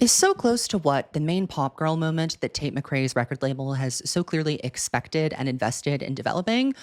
Is so close to what the main pop girl moment that Tate McRae's record label has so clearly expected and invested in developing?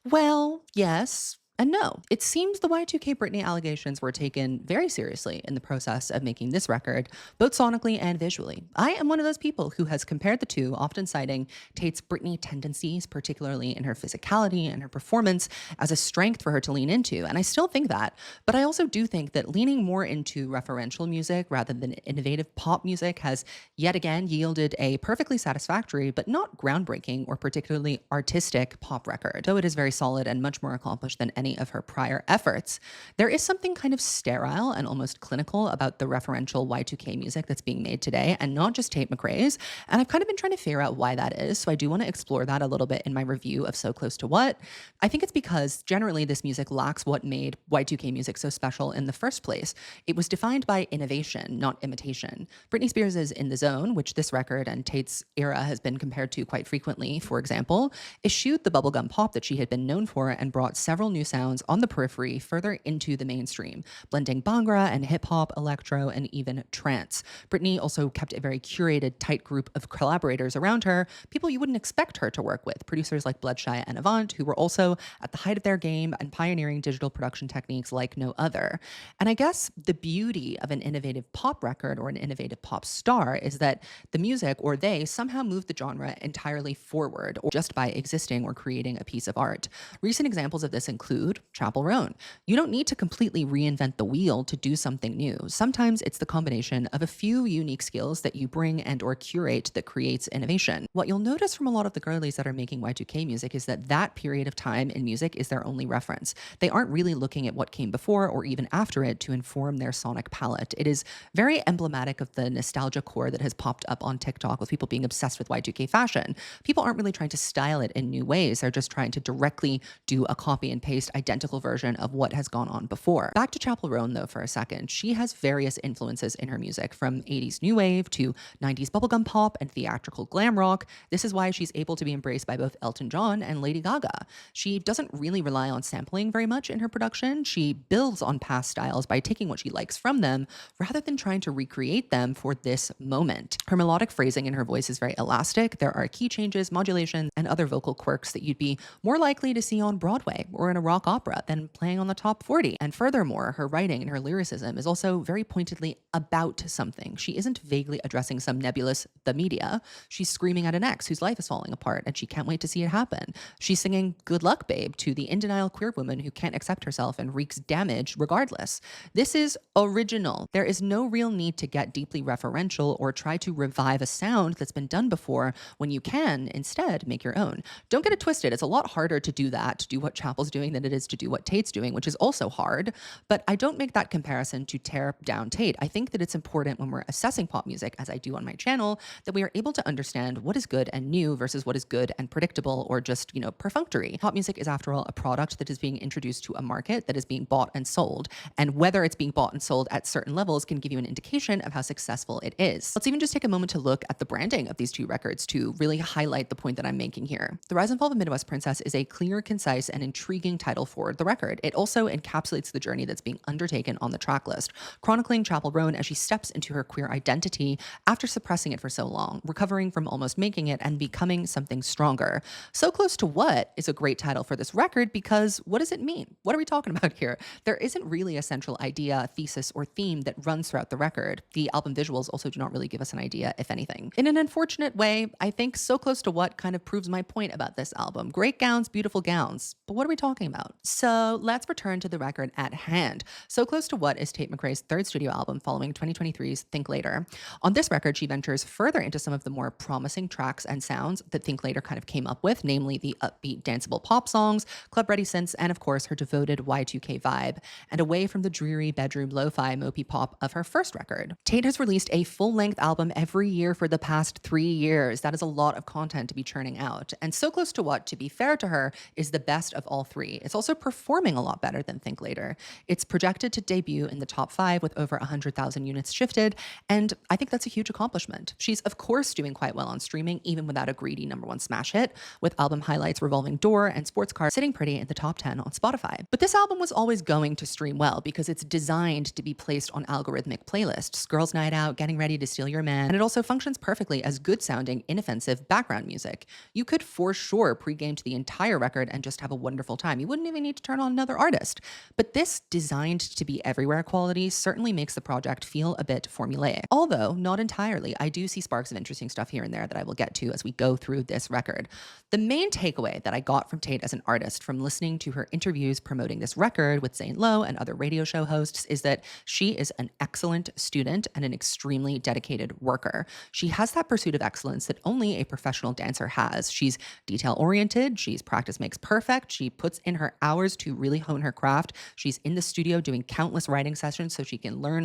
Well, yes and no. It seems the Y2K Britney allegations were taken very seriously in the process of making this record, both sonically and visually. I am one of those people who has compared the two, often citing Tate's Britney tendencies, particularly in her physicality and her performance, as a strength for her to lean into. And I still think that. But I also do think that leaning more into referential music rather than innovative pop music has yet again yielded a perfectly satisfactory, but not groundbreaking or particularly artistic pop record. Though it is very solid and much more accomplished than any of her prior efforts, there is something kind of sterile and almost clinical about the referential Y2K music that's being made today, and not just Tate McRae's. And I've kind of been trying to figure out why that is. So I do want to explore that a little bit in my review of So Close to What. I think it's because generally this music lacks what made Y2K music so special in the first place. It was defined by innovation, not imitation. Britney Spears' In the Zone, which this record and Tate's era has been compared to quite frequently, for example, eschewed the bubblegum pop that she had been known for and brought several new sounds on the periphery further into the mainstream, blending bhangra and hip hop, electro, and even trance. Britney also kept a very curated, tight group of collaborators around her, people you wouldn't expect her to work with, producers like Bloodshy and Avant, who were also at the height of their game and pioneering digital production techniques like no other. And I guess the beauty of an innovative pop record or an innovative pop star is that the music or they somehow move the genre entirely forward, or just by existing or creating a piece of art. Recent examples of this include Chapel Roan. You don't need to completely reinvent the wheel to do something new. Sometimes it's the combination of a few unique skills that you bring and or curate that creates innovation. What you'll notice from a lot of the girlies that are making Y2K music is that that period of time in music is their only reference. They aren't really looking at what came before or even after it to inform their sonic palette. It is very emblematic of the nostalgia core that has popped up on TikTok with people being obsessed with Y2K fashion. People aren't really trying to style it in new ways. They're just trying to directly do a copy and paste identical version of what has gone on before. Back to Chapel Roan though for a second. She has various influences in her music, from 80s new wave to 90s bubblegum pop and theatrical glam rock. This is why she's able to be embraced by both Elton John and Lady Gaga. She doesn't really rely on sampling very much in her production. She builds on past styles by taking what she likes from them rather than trying to recreate them for this moment. Her melodic phrasing in her voice is very elastic. There are key changes, modulations, and other vocal quirks that you'd be more likely to see on Broadway or in a rock opera than playing on the top 40. And furthermore, her writing and her lyricism is also very pointedly about something. She isn't vaguely addressing some nebulous the media. She's screaming at an ex whose life is falling apart and she can't wait to see it happen. She's singing "Good Luck, Babe" to the in-denial queer woman who can't accept herself and wreaks damage regardless. This is original. There is no real need to get deeply referential or try to revive a sound that's been done before when you can instead make your own. Don't get it twisted. It's a lot harder to do that, to do what Chapel's doing, than it is to do what Tate's doing, which is also hard. But I don't make that comparison to tear down Tate. I think that it's important when we're assessing pop music, as I do on my channel, that we are able to understand what is good and new versus what is good and predictable or just, perfunctory. Pop music is, after all, a product that is being introduced to a market that is being bought and sold. And whether it's being bought and sold at certain levels can give you an indication of how successful it is. Let's even just take a moment to look at the branding of these two records to really highlight the point that I'm making here. The Rise and Fall of a Midwest Princess is a clear, concise, and intriguing title for the record. It also encapsulates the journey that's being undertaken on the track list, chronicling Chapel Roan as she steps into her queer identity after suppressing it for so long, recovering from almost making it and becoming something stronger. So Close to What is a great title for this record because what does it mean? What are we talking about here? There isn't really a central idea, thesis, or theme that runs throughout the record. The album visuals also do not really give us an idea, if anything. In an unfortunate way, I think So Close to What kind of proves my point about this album. Great gowns, beautiful gowns. But what are we talking about? So let's return to the record at hand. So Close to What is Tate McRae's third studio album following 2023's Think Later. On this record, she ventures further into some of the more promising tracks and sounds that Think Later kind of came up with, namely the upbeat danceable pop songs, club-ready synths, and of course her devoted Y2K vibe, and away from the dreary bedroom lo-fi mopey pop of her first record. Tate has released a full-length album every year for the past 3 years. That is a lot of content to be churning out. And So Close to What, to be fair to her, is the best of all three. It's also performing a lot better than Think Later. It's projected to debut in the top 5 with over 100,000 units shifted, and I think that's a huge accomplishment. She's, of course, doing quite well on streaming, even without a greedy #1 smash hit, with album highlights Revolving Door and Sports Car sitting pretty in the top 10 on Spotify. But this album was always going to stream well because it's designed to be placed on algorithmic playlists, Girls' Night Out, Getting Ready to Steal Your Man, and it also functions perfectly as good-sounding, inoffensive background music. You could for sure pregame to the entire record and just have a wonderful time. You wouldn't even need to turn on another artist. But this designed to be everywhere quality certainly makes the project feel a bit formulaic. Although, not entirely. I do see sparks of interesting stuff here and there that I will get to as we go through this record. The main takeaway that I got from Tate as an artist from listening to her interviews promoting this record with Zane Lowe and other radio show hosts is that she is an excellent student and an extremely dedicated worker. She has that pursuit of excellence that only a professional dancer has. She's detail-oriented, she's practice makes perfect, she puts in her hours to really hone her craft. She's in the studio doing countless writing sessions so she can learn.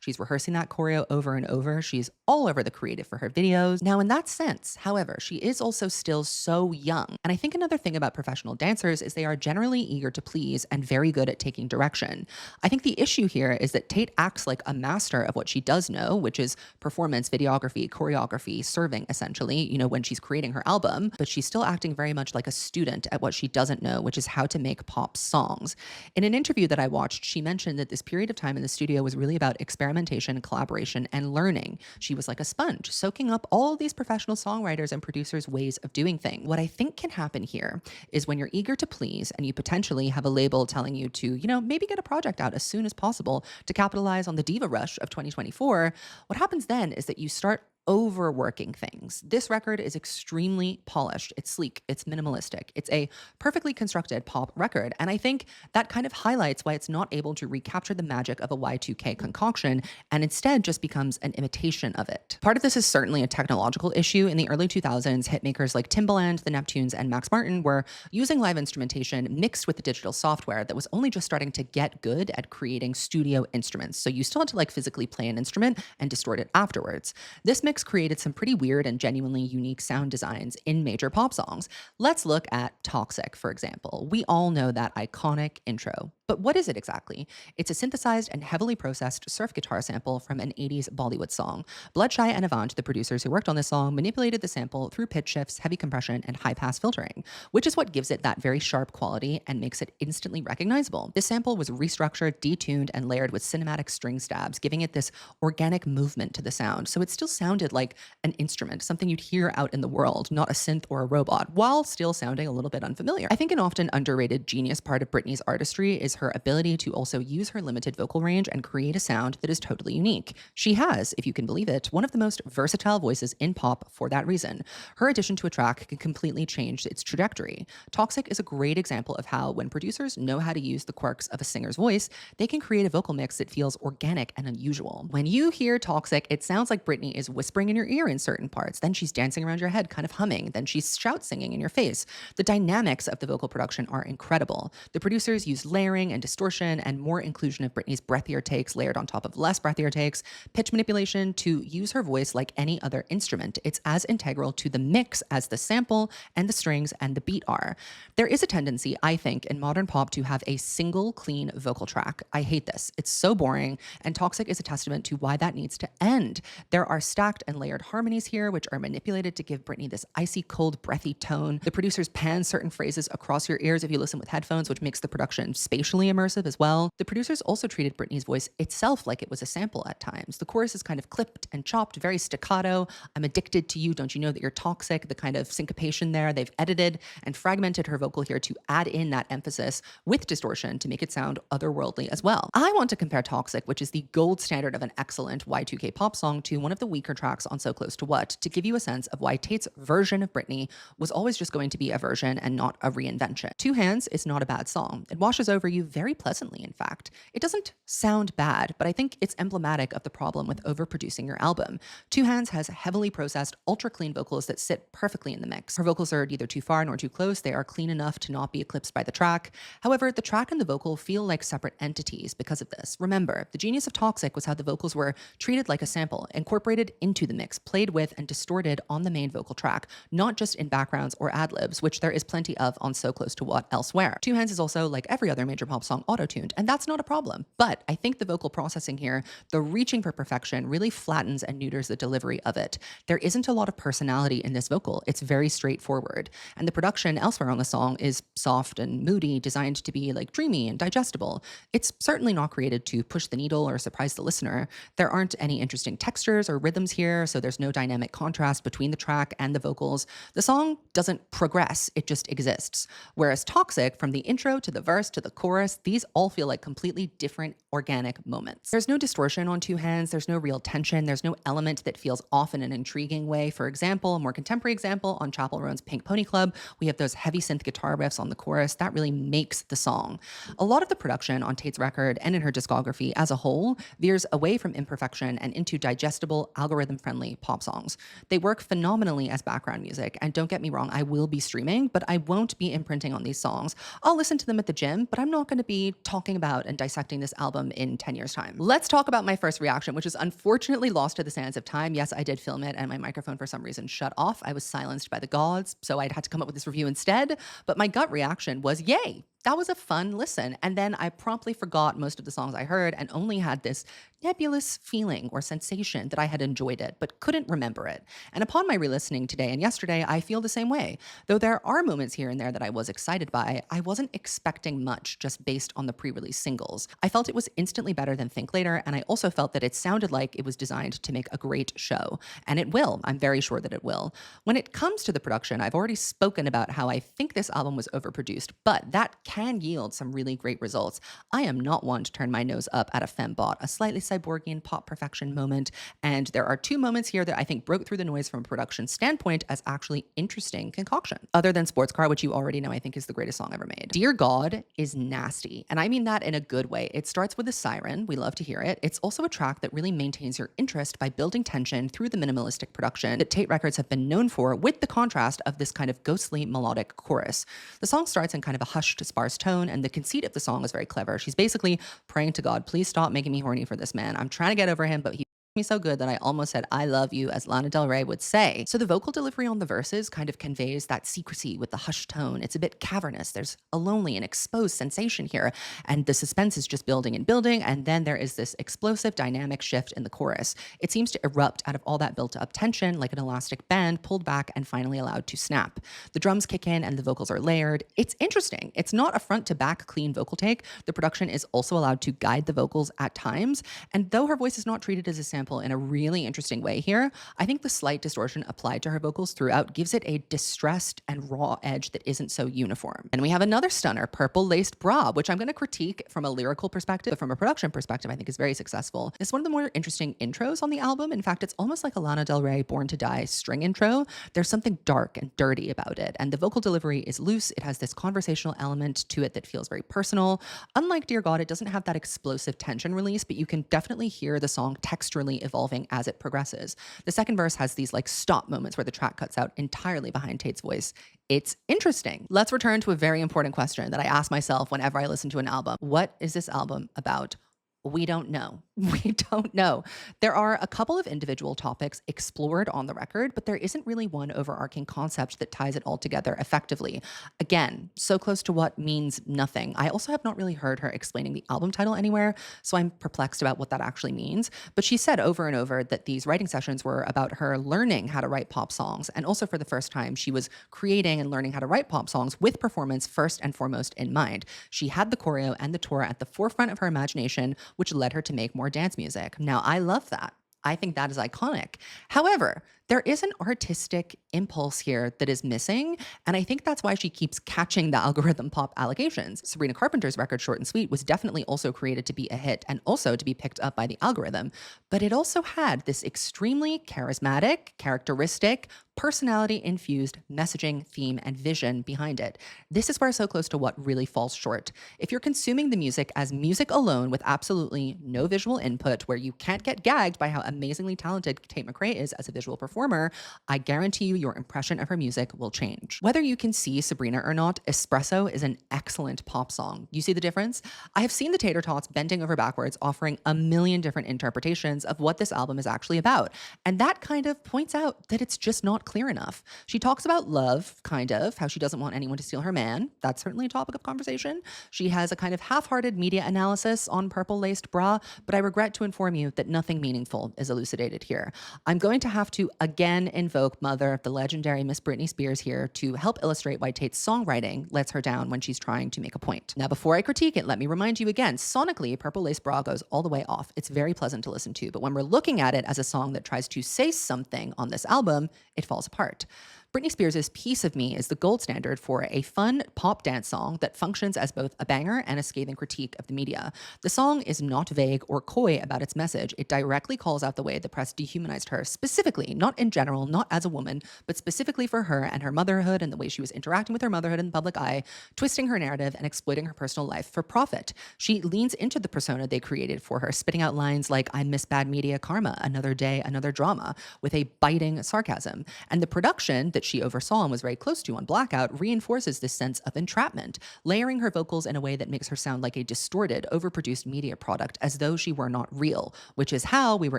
She's rehearsing that choreo over and over. She's all over the creative for her videos. Now, in that sense, however, she is also still so young. And I think another thing about professional dancers is they are generally eager to please and very good at taking direction. I think the issue here is that Tate acts like a master of what she does know, which is performance, videography, choreography, serving, essentially, when she's creating her album, but she's still acting very much like a student at what she doesn't know, which is how to make pop songs. In an interview that I watched, she mentioned that this period of time in the studio was really about experimentation, collaboration, and learning. She was like a sponge, soaking up all of these professional songwriters and producers' ways of doing things. What I think can happen here is when you're eager to please and you potentially have a label telling you to, maybe get a project out as soon as possible to capitalize on the diva rush of 2024, what happens then is that you start overworking things. This record is extremely polished. It's sleek. It's minimalistic. It's a perfectly constructed pop record. And I think that kind of highlights why it's not able to recapture the magic of a Y2K concoction and instead just becomes an imitation of it. Part of this is certainly a technological issue. In the early 2000s, hitmakers like Timbaland, the Neptunes, and Max Martin were using live instrumentation mixed with the digital software that was only just starting to get good at creating studio instruments. So you still had to physically play an instrument and distort it afterwards. This mix created some pretty weird and genuinely unique sound designs in major pop songs. Let's look at Toxic, for example. We all know that iconic intro. But what is it exactly? It's a synthesized and heavily processed surf guitar sample from an 80s Bollywood song. Bloodshy and Avant, the producers who worked on this song, manipulated the sample through pitch shifts, heavy compression, and high-pass filtering, which is what gives it that very sharp quality and makes it instantly recognizable. This sample was restructured, detuned, and layered with cinematic string stabs, giving it this organic movement to the sound. So it still sounded like an instrument, something you'd hear out in the world, not a synth or a robot, while still sounding a little bit unfamiliar. I think an often underrated genius part of Britney's artistry is her ability to also use her limited vocal range and create a sound that is totally unique. She has, if you can believe it, one of the most versatile voices in pop for that reason. Her addition to a track can completely change its trajectory. Toxic is a great example of how, when producers know how to use the quirks of a singer's voice, they can create a vocal mix that feels organic and unusual. When you hear Toxic, it sounds like Britney is whispering in your ear in certain parts, then she's dancing around your head, kind of humming, then she's shout singing in your face. The dynamics of the vocal production are incredible. The producers use layering and distortion and more inclusion of Britney's breathier takes layered on top of less breathier takes, pitch manipulation to use her voice like any other instrument. It's as integral to the mix as the sample and the strings and the beat are. There is a tendency, I think, in modern pop to have a single clean vocal track. I hate this. It's so boring, and Toxic is a testament to why that needs to end. There are stacked and layered harmonies here, which are manipulated to give Britney this icy cold, breathy tone. The producers pan certain phrases across your ears if you listen with headphones, which makes the production spatially immersive as well. The producers also treated Britney's voice itself like it was a sample at times. The chorus is kind of clipped and chopped, very staccato. I'm addicted to you, don't you know that you're toxic? The kind of syncopation there. They've edited and fragmented her vocal here to add in that emphasis with distortion to make it sound otherworldly as well. I want to compare Toxic, which is the gold standard of an excellent Y2K pop song, to one of the weaker tracks on So Close to What, to give you a sense of why Tate's version of Britney was always just going to be a version and not a reinvention. Two Hands is not a bad song. It washes over you very pleasantly, in fact. It doesn't sound bad, but I think it's emblematic of the problem with overproducing your album. Two Hands has heavily processed, ultra clean vocals that sit perfectly in the mix. Her vocals are neither too far nor too close. They are clean enough to not be eclipsed by the track. However, the track and the vocal feel like separate entities because of this. Remember, the genius of Toxic was how the vocals were treated like a sample, incorporated into into the mix, played with and distorted on the main vocal track, not just in backgrounds or ad-libs, which there is plenty of on So Close to What elsewhere. Two Hands is also, like every other major pop song, auto-tuned, and that's not a problem. But I think the vocal processing here, the reaching for perfection, really flattens and neuters the delivery of it. There isn't a lot of personality in this vocal. It's very straightforward. And the production elsewhere on the song is soft and moody, designed to be like dreamy and digestible. It's certainly not created to push the needle or surprise the listener. There aren't any interesting textures or rhythms here, so there's no dynamic contrast between the track and the vocals. The song doesn't progress, it just exists. Whereas Toxic, from the intro to the verse to the chorus, these all feel like completely different organic moments. There's no distortion on Two Hands, there's no real tension, there's no element that feels off in an intriguing way. For example, a more contemporary example, on Chappell Roan's Pink Pony Club, we have those heavy synth guitar riffs on the chorus that really makes the song. A lot of the production on Tate's record and in her discography as a whole veers away from imperfection and into digestible, algorithm-friendly pop songs. They work phenomenally as background music, and don't get me wrong, I will be streaming, but I won't be imprinting on these songs. I'll listen to them at the gym, but I'm not going to be talking about and dissecting this album in 10 years' time. Let's talk about my first reaction, which is unfortunately lost to the sands of time. Yes, I did film it, and my microphone for some reason shut off. I was silenced by the gods, so I'd had to come up with this review instead. But my gut reaction was, yay! That was a fun listen. And then I promptly forgot most of the songs I heard and only had this nebulous feeling or sensation that I had enjoyed it, but couldn't remember it. And upon my re-listening today and yesterday, I feel the same way. Though there are moments here and there that I was excited by, I wasn't expecting much just based on the pre-release singles. I felt it was instantly better than Think Later, and I also felt that it sounded like it was designed to make a great show. And it will. I'm very sure that it will. When it comes to the production, I've already spoken about how I think this album was overproduced, but that can yield some really great results. I am not one to turn my nose up at a fembot, a slightly cyborgian pop perfection moment, and there are two moments here that I think broke through the noise from a production standpoint as actually interesting concoction. Other than Sports Car, which you already know I think is the greatest song ever made. Dear God is nasty, and I mean that in a good way. It starts with a siren, we love to hear it. It's also a track that really maintains your interest by building tension through the minimalistic production that Tate Records have been known for, with the contrast of this kind of ghostly melodic chorus. The song starts in kind of a hushed, sparse tone, and the conceit of the song is very clever. She's basically praying to God, please stop making me horny for this man. I'm trying to get over him, but he me so good that I almost said I love you, as Lana Del Rey would say. So the vocal delivery on the verses kind of conveys that secrecy with the hushed tone. It's a bit cavernous. There's a lonely and exposed sensation here, and the suspense is just building and building, and then there is this explosive dynamic shift in the chorus. It seems to erupt out of all that built up tension like an elastic band pulled back and finally allowed to snap. The drums kick in and the vocals are layered. It's interesting. It's not a front to back clean vocal take. The production is also allowed to guide the vocals at times, and though her voice is not treated as a sample in a really interesting way here, I think the slight distortion applied to her vocals throughout gives it a distressed and raw edge that isn't so uniform. And we have another stunner, Purple Laced Bra, which I'm going to critique from a lyrical perspective, but from a production perspective, I think is very successful. It's one of the more interesting intros on the album. In fact, it's almost like a Lana Del Rey Born to Die string intro. There's something dark and dirty about it, and the vocal delivery is loose. It has this conversational element to it that feels very personal. Unlike Dear God, it doesn't have that explosive tension release, but you can definitely hear the song texturally evolving as it progresses. The second verse has these like stop moments where the track cuts out entirely behind Tate's voice. It's interesting. Let's return to a very important question that I ask myself whenever I listen to an album. What is this album about? We don't know. We don't know. There are a couple of individual topics explored on the record, but there isn't really one overarching concept that ties it all together effectively. Again, So Close to What means nothing. I also have not really heard her explaining the album title anywhere, so I'm perplexed about what that actually means. But she said over and over that these writing sessions were about her learning how to write pop songs, and also for the first time, she was creating and learning how to write pop songs with performance first and foremost in mind. She had the choreo and the tour at the forefront of her imagination, which led her to make more dance music. Now, I love that. I think that is iconic. However, there is an artistic impulse here that is missing, and I think that's why she keeps catching the algorithm pop allegations. Sabrina Carpenter's record Short and Sweet was definitely also created to be a hit and also to be picked up by the algorithm, but it also had this extremely charismatic, characteristic, personality-infused messaging, theme, and vision behind it. This is where So Close to What really falls short. If you're consuming the music as music alone with absolutely no visual input, where you can't get gagged by how amazingly talented Tate McRae is as a visual performer, performer, I guarantee you your impression of her music will change. Whether you can see Sabrina or not, Espresso is an excellent pop song. You see the difference? I have seen the Tater Tots bending over backwards, offering a million different interpretations of what this album is actually about. And that kind of points out that it's just not clear enough. She talks about love, kind of, how she doesn't want anyone to steal her man. That's certainly a topic of conversation. She has a kind of half-hearted media analysis on Purple Laced Bra, but I regret to inform you that nothing meaningful is elucidated here. I'm going to have to again invoke Mother, the legendary Miss Britney Spears here, to help illustrate why Tate's songwriting lets her down when she's trying to make a point. Now, before I critique it, let me remind you again, sonically, Purple Lace Bra goes all the way off. It's very pleasant to listen to, but when we're looking at it as a song that tries to say something on this album, it falls apart. Britney Spears' Piece of Me is the gold standard for a fun pop dance song that functions as both a banger and a scathing critique of the media. The song is not vague or coy about its message. It directly calls out the way the press dehumanized her, specifically, not in general, not as a woman, but specifically for her and her motherhood and the way she was interacting with her motherhood in the public eye, twisting her narrative and exploiting her personal life for profit. She leans into the persona they created for her, spitting out lines like, "I miss bad media karma, another day, another drama," with a biting sarcasm. And the production that she oversaw and was very close to on Blackout reinforces this sense of entrapment, layering her vocals in a way that makes her sound like a distorted, overproduced media product as though she were not real, which is how we were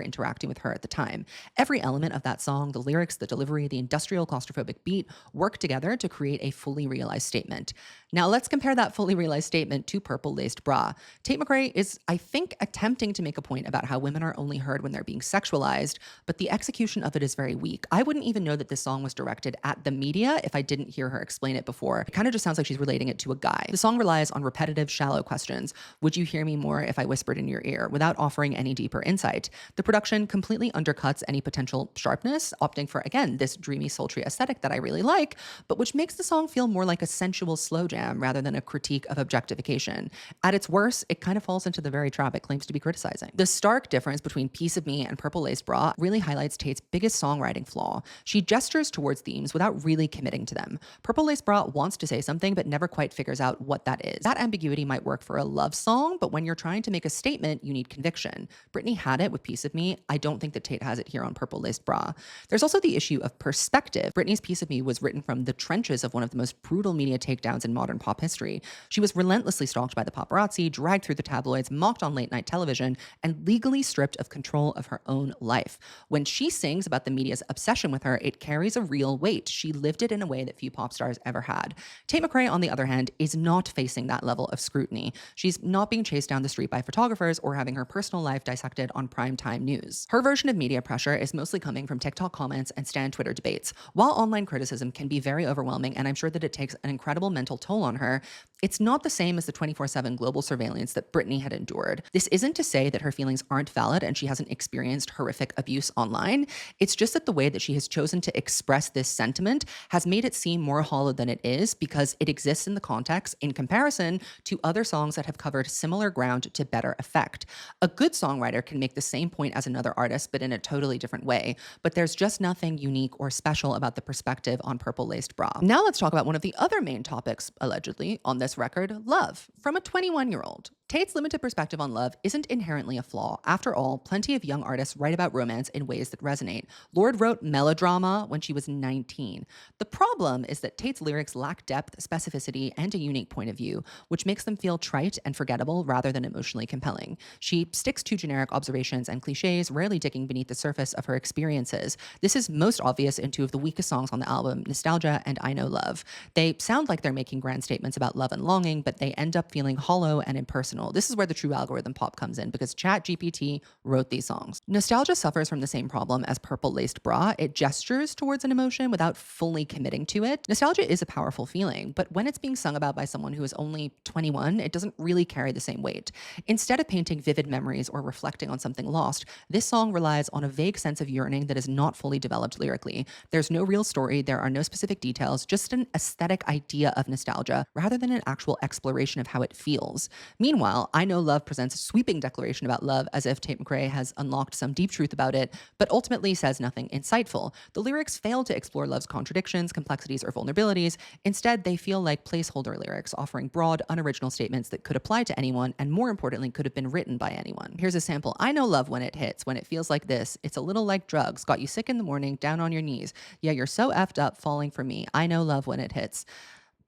interacting with her at the time. Every element of that song, the lyrics, the delivery, the industrial claustrophobic beat, work together to create a fully realized statement. Now let's compare that fully realized statement to Purple Laced Bra. Tate McRae is, I think, attempting to make a point about how women are only heard when they're being sexualized, but the execution of it is very weak. I wouldn't even know that this song was directed at the media if I didn't hear her explain it before. It kind of just sounds like she's relating it to a guy. The song relies on repetitive, shallow questions. Would you hear me more if I whispered in your ear, without offering any deeper insight? The production completely undercuts any potential sharpness, opting for, again, this dreamy, sultry aesthetic that I really like, but which makes the song feel more like a sensual slow jam rather than a critique of objectification. At its worst, it kind of falls into the very trap it claims to be criticizing. The stark difference between Piece of Me and Purple Laced Bra really highlights Tate's biggest songwriting flaw. She gestures towards themes without really committing to them. Purple Laced Bra wants to say something but never quite figures out what that is. That ambiguity might work for a love song, but when you're trying to make a statement, you need conviction. Britney had it with Piece of Me. I don't think that Tate has it here on Purple Laced Bra. There's also the issue of perspective. Britney's Piece of Me was written from the trenches of one of the most brutal media takedowns in modern pop history. She was relentlessly stalked by the paparazzi, dragged through the tabloids, mocked on late night television, and legally stripped of control of her own life. When she sings about the media's obsession with her, it carries a real weight. She lived it in a way that few pop stars ever had. Tate McRae, on the other hand, is not facing that level of scrutiny. She's not being chased down the street by photographers or having her personal life dissected on primetime news. Her version of media pressure is mostly coming from TikTok comments and stan Twitter debates. While online criticism can be very overwhelming, and I'm sure that it takes an incredible mental toll on her, it's not the same as the 24/7 global surveillance that Britney had endured. This isn't to say that her feelings aren't valid and she hasn't experienced horrific abuse online. It's just that the way that she has chosen to express this sentiment has made it seem more hollow than it is because it exists in the context in comparison to other songs that have covered similar ground to better effect. A good songwriter can make the same point as another artist, but in a totally different way. But there's just nothing unique or special about the perspective on Purple Laced Bra. Now let's talk about one of the other main topics, allegedly, on this record, love, from a 21-year-old. Tate's limited perspective on love isn't inherently a flaw. After all, plenty of young artists write about romance in ways that resonate. Lorde wrote melodrama when she was 19. The problem is that Tate's lyrics lack depth, specificity, and a unique point of view, which makes them feel trite and forgettable rather than emotionally compelling. She sticks to generic observations and cliches, rarely digging beneath the surface of her experiences. This is most obvious in two of the weakest songs on the album, Nostalgia and I Know Love. They sound like they're making grand statements about love and longing, but they end up feeling hollow and impersonal. This is where the true algorithm pop comes in because ChatGPT wrote these songs. Nostalgia suffers from the same problem as Purple Laced Bra. It gestures towards an emotion without fully committing to it. Nostalgia is a powerful feeling, but when it's being sung about by someone who is only 21, it doesn't really carry the same weight. Instead of painting vivid memories or reflecting on something lost, this song relies on a vague sense of yearning that is not fully developed lyrically. There's no real story, there are no specific details, just an aesthetic idea of nostalgia rather than an actual exploration of how it feels. Meanwhile, Meanwhile, I Know Love presents a sweeping declaration about love as if Tate McRae has unlocked some deep truth about it, but ultimately says nothing insightful. The lyrics fail to explore love's contradictions, complexities, or vulnerabilities. Instead, they feel like placeholder lyrics, offering broad, unoriginal statements that could apply to anyone and, more importantly, could have been written by anyone. Here's a sample. I know love when it hits, when it feels like this. It's a little like drugs, got you sick in the morning, down on your knees. Yeah, you're so effed up falling for me. I know love when it hits.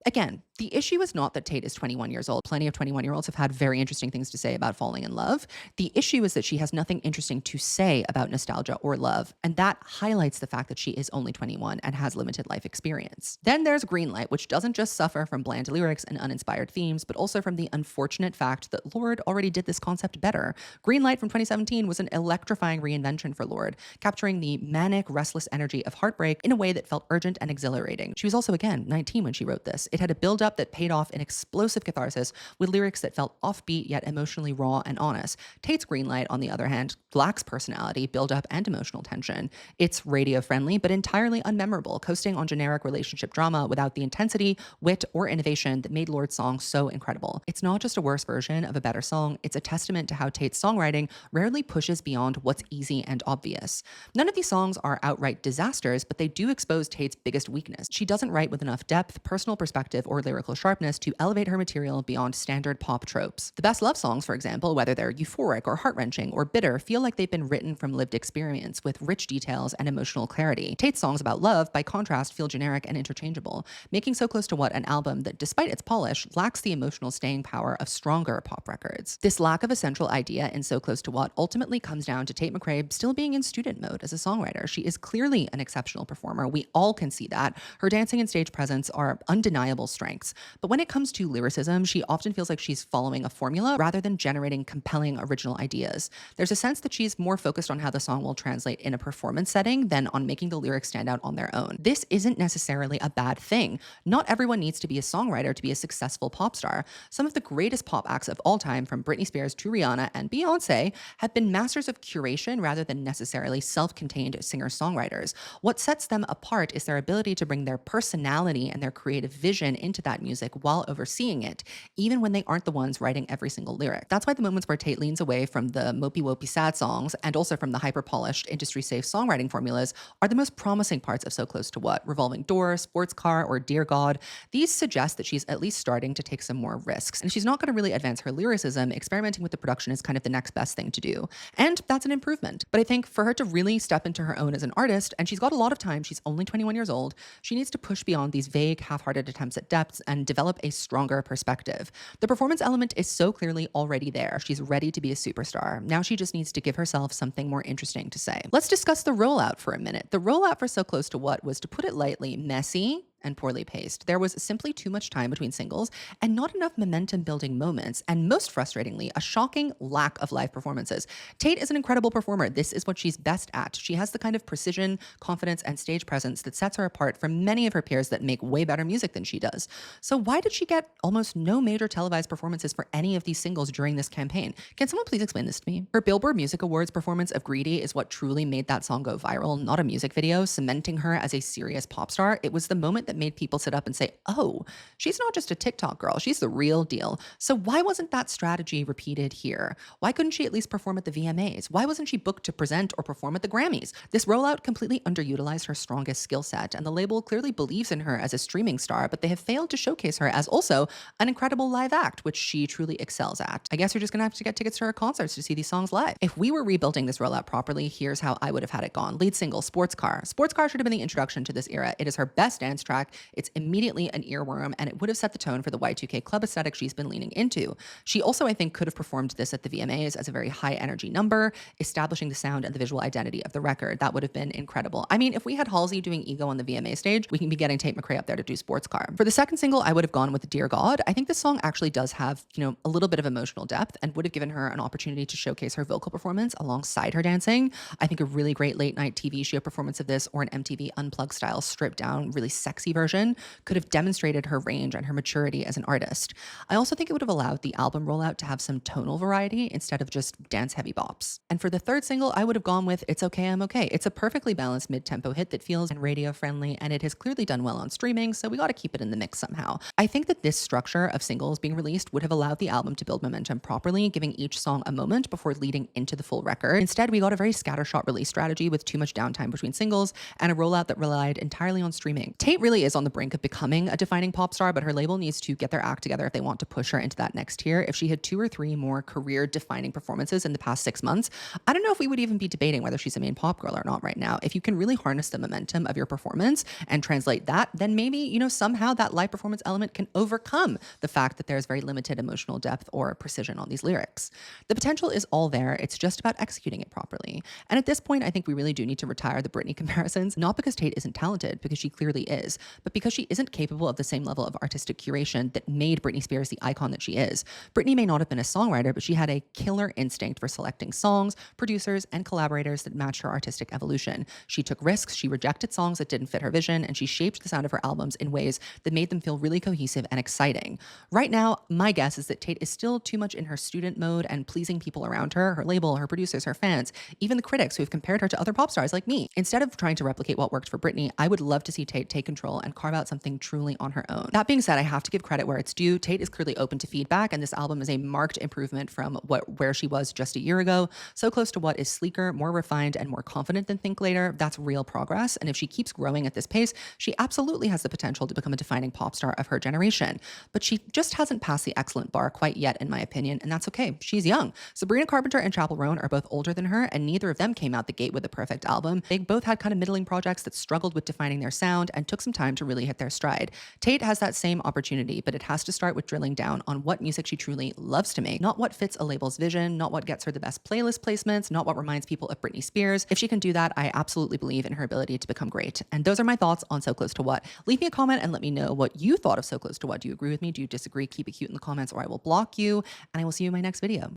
Again, the issue is not that Tate is 21 years old. Plenty of 21-year-olds have had very interesting things to say about falling in love. The issue is that she has nothing interesting to say about nostalgia or love, and that highlights the fact that she is only 21 and has limited life experience. Then there's Greenlight, which doesn't just suffer from bland lyrics and uninspired themes, but also from the unfortunate fact that Lorde already did this concept better. Greenlight from 2017 was an electrifying reinvention for Lorde, capturing the manic, restless energy of heartbreak in a way that felt urgent and exhilarating. She was also, again, 19 when she wrote this. It had a build-up that paid off in explosive catharsis with lyrics that felt offbeat yet emotionally raw and honest. Tate's Greenlight, on the other hand, lacks personality, build-up, and emotional tension. It's radio-friendly, but entirely unmemorable, coasting on generic relationship drama without the intensity, wit, or innovation that made Lorde's song so incredible. It's not just a worse version of a better song, it's a testament to how Tate's songwriting rarely pushes beyond what's easy and obvious. None of these songs are outright disasters, but they do expose Tate's biggest weakness. She doesn't write with enough depth, personal perspective, or lyrical sharpness to elevate her material beyond standard pop tropes. The best love songs, for example, whether they're euphoric or heart-wrenching or bitter, feel like they've been written from lived experience with rich details and emotional clarity. Tate's songs about love, by contrast, feel generic and interchangeable, making So Close to What an album that, despite its polish, lacks the emotional staying power of stronger pop records. This lack of a central idea in So Close to What ultimately comes down to Tate McRae still being in student mode as a songwriter. She is clearly an exceptional performer. We all can see that. Her dancing and stage presence are undeniable strengths. But when it comes to lyricism, she often feels like she's following a formula rather than generating compelling original ideas. There's a sense that she's more focused on how the song will translate in a performance setting than on making the lyrics stand out on their own. This isn't necessarily a bad thing. Not everyone needs to be a songwriter to be a successful pop star. Some of the greatest pop acts of all time, from Britney Spears to Rihanna and Beyonce, have been masters of curation rather than necessarily self-contained singer-songwriters. What sets them apart is their ability to bring their personality and their creative vision into that music while overseeing it, even when they aren't the ones writing every single lyric. That's why the moments where Tate leans away from the mopey-wopey sad songs and also from the hyper-polished, industry-safe songwriting formulas are the most promising parts of So Close to What. Revolving Door, Sports Car, or Dear God, these suggest that she's at least starting to take some more risks. And she's not going to really advance her lyricism. Experimenting with the production is kind of the next best thing to do. And that's an improvement. But I think for her to really step into her own as an artist, and she's got a lot of time, she's only 21 years old, she needs to push beyond these vague, half-hearted attempts at depths and develop a stronger perspective. The performance element is so clearly already there. She's ready to be a superstar. Now she just needs to give herself something more interesting to say. Let's discuss the rollout for a minute. The rollout for So Close to What was, to put it lightly, messy and poorly paced. There was simply too much time between singles and not enough momentum building moments, and most frustratingly, a shocking lack of live performances. Tate is an incredible performer. This is what she's best at. She has the kind of precision, confidence, and stage presence that sets her apart from many of her peers that make way better music than she does. So why did she get almost no major televised performances for any of these singles during this campaign? Can someone please explain this to me? Her Billboard Music Awards performance of Greedy is what truly made that song go viral, not a music video, cementing her as a serious pop star. It was the moment that made people sit up and say, oh, she's not just a TikTok girl, she's the real deal. So why wasn't that strategy repeated here? Why couldn't she at least perform at the VMAs? Why wasn't she booked to present or perform at the Grammys? This rollout completely underutilized her strongest skill set, and the label clearly believes in her as a streaming star, but they have failed to showcase her as also an incredible live act, which she truly excels at. I guess you're just gonna have to get tickets to her concerts to see these songs live. If we were rebuilding this rollout properly, here's how I would have had it gone. Lead single, Sports Car. Sports Car should have been the introduction to this era. It is her best dance track. It's immediately an earworm, and it would have set the tone for the Y2K club aesthetic she's been leaning into. She also, I think, could have performed this at the VMAs as a very high energy number, establishing the sound and the visual identity of the record. That would have been incredible. I mean, if we had Halsey doing Ego on the VMA stage, we can be getting Tate McRae up there to do Sports Car. For the second single, I would have gone with Dear God. I think this song actually does have, a little bit of emotional depth and would have given her an opportunity to showcase her vocal performance alongside her dancing. I think a really great late night TV show performance of this, or an MTV Unplugged style stripped down, really sexy Maxi version could have demonstrated her range and her maturity as an artist. I also think it would have allowed the album rollout to have some tonal variety instead of just dance heavy bops. And for the third single, I would have gone with It's Okay, I'm Okay. It's a perfectly balanced mid-tempo hit that feels and radio friendly, and it has clearly done well on streaming, so we got to keep it in the mix somehow. I think that this structure of singles being released would have allowed the album to build momentum properly, giving each song a moment before leading into the full record. Instead, we got a very scattershot release strategy with too much downtime between singles and a rollout that relied entirely on streaming. Tate really is on the brink of becoming a defining pop star, but her label needs to get their act together if they want to push her into that next tier. If she had 2 or 3 more career-defining performances in the past 6 months, I don't know if we would even be debating whether she's a main pop girl or not right now. If you can really harness the momentum of your performance and translate that, then maybe, somehow that live performance element can overcome the fact that there's very limited emotional depth or precision on these lyrics. The potential is all there. It's just about executing it properly. And at this point, I think we really do need to retire the Britney comparisons, not because Tate isn't talented, because she clearly is, but because she isn't capable of the same level of artistic curation that made Britney Spears the icon that she is. Britney may not have been a songwriter, but she had a killer instinct for selecting songs, producers, and collaborators that matched her artistic evolution. She took risks, she rejected songs that didn't fit her vision, and she shaped the sound of her albums in ways that made them feel really cohesive and exciting. Right now, my guess is that Tate is still too much in her student mode and pleasing people around her label, her producers, her fans, even the critics who have compared her to other pop stars like me. Instead of trying to replicate what worked for Britney, I would love to see Tate take control and carve out something truly on her own. That being said, I have to give credit where it's due. Tate is clearly open to feedback, and this album is a marked improvement from where she was just a year ago. So close to what is sleeker, more refined, and more confident than Think Later. That's real progress. And if she keeps growing at this pace, she absolutely has the potential to become a defining pop star of her generation. But she just hasn't passed the excellent bar quite yet, in my opinion, and that's okay. She's young. Sabrina Carpenter and Chappell Roan are both older than her, and neither of them came out the gate with a perfect album. They both had kind of middling projects that struggled with defining their sound and took some time to really hit their stride. Tate has that same opportunity, but it has to start with drilling down on what music she truly loves to make, not what fits a label's vision, not what gets her the best playlist placements, not what reminds people of Britney Spears. If she can do that, I absolutely believe in her ability to become great. And those are my thoughts on So Close to What. Leave me a comment and let me know what you thought of So Close to What. Do you agree with me? Do you disagree? Keep it cute in the comments or I will block you. And I will see you in my next video.